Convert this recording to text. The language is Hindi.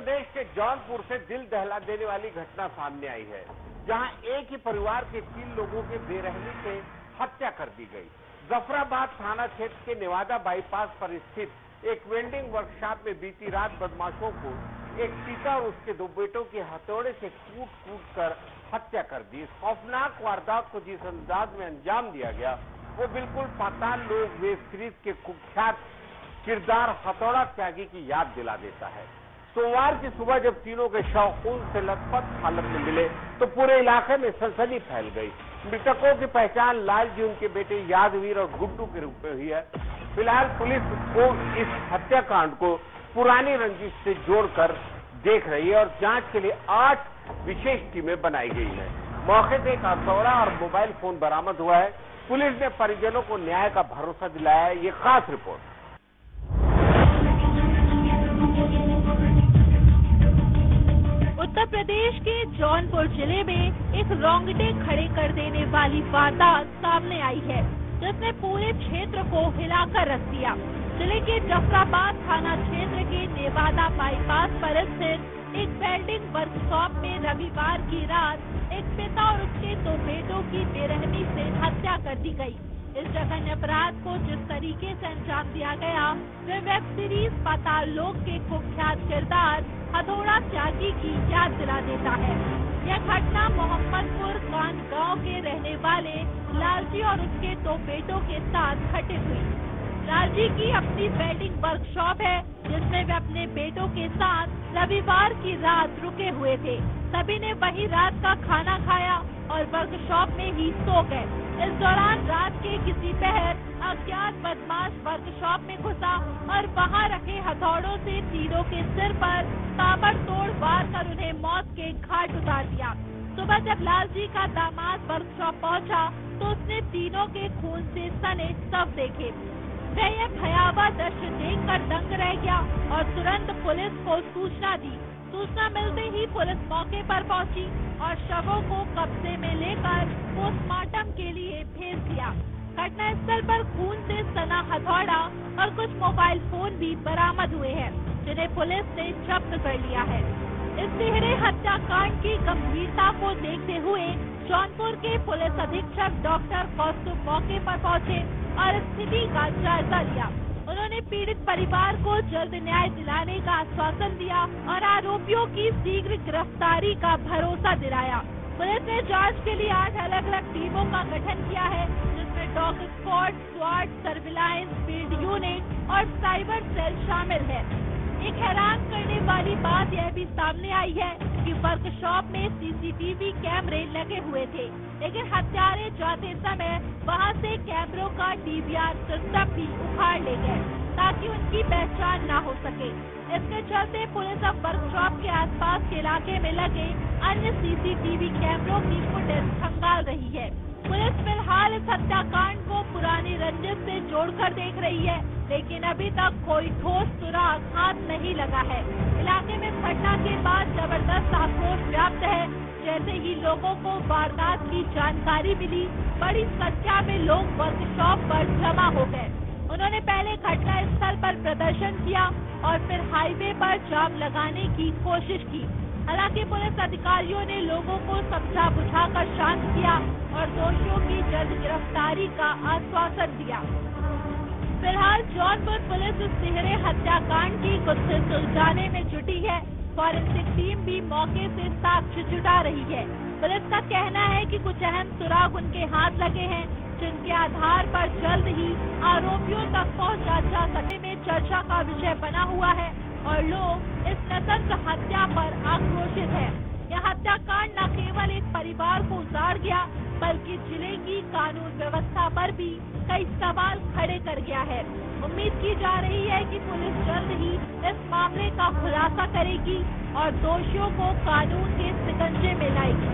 प्रदेश के जौनपुर से दिल दहला देने वाली घटना सामने आई है, जहां एक ही परिवार के 3 लोगों के बेरहमी से हत्या कर दी गई। जफराबाद थाना क्षेत्र के नेवादा बाईपास पर स्थित एक वेल्डिंग वर्कशॉप में बीती रात बदमाशों को एक पिता और उसके 2 बेटों के हथौड़े से कूट कर हत्या कर दी। इस खौफनाक वारदात को जिस अंदाज में अंजाम दिया गया, वो बिल्कुल पाताल लोक वेब सीरीज के कुख्यात किरदार हथौड़ा त्यागी की याद दिला देता है। सोमवार की सुबह जब तीनों के शव खून से लथपथ हालत में मिले तो पूरे इलाके में सनसनी फैल गई। मृतकों की पहचान लाल जी, उनके बेटे यादवीर और गुड्डू के रूप में हुई है। फिलहाल पुलिस को इस हत्याकांड को पुरानी रंजिश से जोड़कर देख रही है और जांच के लिए 8 विशेष टीमें बनाई गई है। मौके से एक हथौड़ा और मोबाइल फोन बरामद हुआ है। पुलिस ने परिजनों को न्याय का भरोसा दिलाया है। ये खास रिपोर्ट। उत्तर प्रदेश के जौनपुर जिले में एक रोंगटे खड़े कर देने वाली वारदात सामने आई है, जिसने पूरे क्षेत्र को हिलाकर रख दिया। जिले के जफराबाद थाना क्षेत्र के नेवादा बाईपास पर स्थित एक वेल्डिंग वर्कशॉप में रविवार की रात एक पिता और उसके 2 बेटों की बेरहमी से हत्या कर दी गई। इस जघन्य अपराध को जिस तरीके से अंजाम दिया गया, वह वेब सीरीज पाताल लोक के कुख्यात किरदार हथौड़ा त्यागी की याद दिला देता है। यह घटना मोहम्मदपुर कान गांव के रहने वाले लालजी और उसके 2 बेटों के साथ घटित हुई। लालजी की अपनी वेल्डिंग वर्कशॉप है, जिसमें वे अपने बेटों के साथ रविवार की रात रुके हुए थे। सभी ने वही रात का खाना खाया और वर्कशॉप में ही सो गए। इस दौरान रात के किसी पहर अज्ञात बदमाश वर्कशॉप में घुसा और वहां रखे हथौड़ों से तीनों के सिर पर ताबड़तोड़ वार कर उन्हें मौत के घाट उतार दिया। सुबह जब लालजी का दामाद वर्कशॉप पहुंचा तो उसने तीनों के खून से सने शव देखे। वह यह भयावह दृश्य देखकर दंग रह गया और तुरंत पुलिस को सूचना दी। सूचना मिलते ही पुलिस मौके पर पहुंची और शवों को कब्जे में लेकर पोस्टमार्टम के लिए भेज दिया। घटना स्थल पर खून से सना हथौड़ा और कुछ मोबाइल फोन भी बरामद हुए हैं, जिन्हें पुलिस ने जब्त कर लिया है। इस तिहरे हत्याकांड की गंभीरता को देखते हुए जौनपुर के पुलिस अधीक्षक डॉक्टर कौस्तुभ मौके पर पहुंचे और स्थिति का जायजा लिया। उन्होंने पीड़ित परिवार को जल्द न्याय दिलाने का आश्वासन दिया और आरोपियों की शीघ्र गिरफ्तारी का भरोसा दिलाया। पुलिस ने जांच के लिए 8 अलग-अलग टीमों का गठन किया है, जिसमें डॉग स्क्वाड, स्वाट, सर्विलांस, फील्ड यूनिट और साइबर सेल शामिल है। एक हैरान करने वाली बात यह भी सामने आई है कि वर्कशॉप में सीसीटीवी कैमरे लगे हुए थे, लेकिन हत्यारे जाते समय वहां से कैमरों का डीवीआर सिस्टम भी उखाड़ ले गए ताकि उनकी पहचान न हो सके। इसके चलते पुलिस अब वर्कशॉप के आसपास के इलाके में लगे अन्य सीसीटीवी कैमरों की फुटेज खंगाल रही है। पुलिस फिलहाल इस हत्याकांड को पुरानी रंजिश से जोड़कर देख रही है, लेकिन अभी तक कोई ठोस सुराग हाथ नहीं लगा है। इलाके में घटना के बाद जबरदस्त आक्रोश व्याप्त है। जैसे ही लोगों को वारदात की जानकारी मिली, बड़ी संख्या में लोग वर्कशॉप पर जमा हो गए। उन्होंने पहले घटना स्थल पर प्रदर्शन किया और फिर हाईवे पर जाम लगाने की कोशिश की। हालांकि पुलिस अधिकारियों ने लोगों को समझा बुझाकर शांत किया और दोषियों की जल्द गिरफ्तारी का आश्वासन दिया। फिलहाल जौनपुर पुलिस इस तिहरे हत्याकांड की गुत्थी सुलझाने में जुटी है। फॉरेंसिक टीम भी मौके से साक्ष्य जुटा रही है। पुलिस का कहना है कि कुछ अहम सुराग उनके हाथ लगे हैं, जिनके आधार पर जल्द ही आरोपियों तक पहुंचा जा सकने में चर्चा का विषय बना हुआ है और लोग इस नृशंस हत्या पर आक्रोशित है। यह हत्याकांड न केवल एक परिवार को उजाड़ गया, बल्कि जिले की कानून व्यवस्था पर भी कई सवाल खड़े कर गया है। उम्मीद की जा रही है कि पुलिस जल्द ही इस मामले का खुलासा करेगी और दोषियों को कानून के शिकंजे में लाएगी।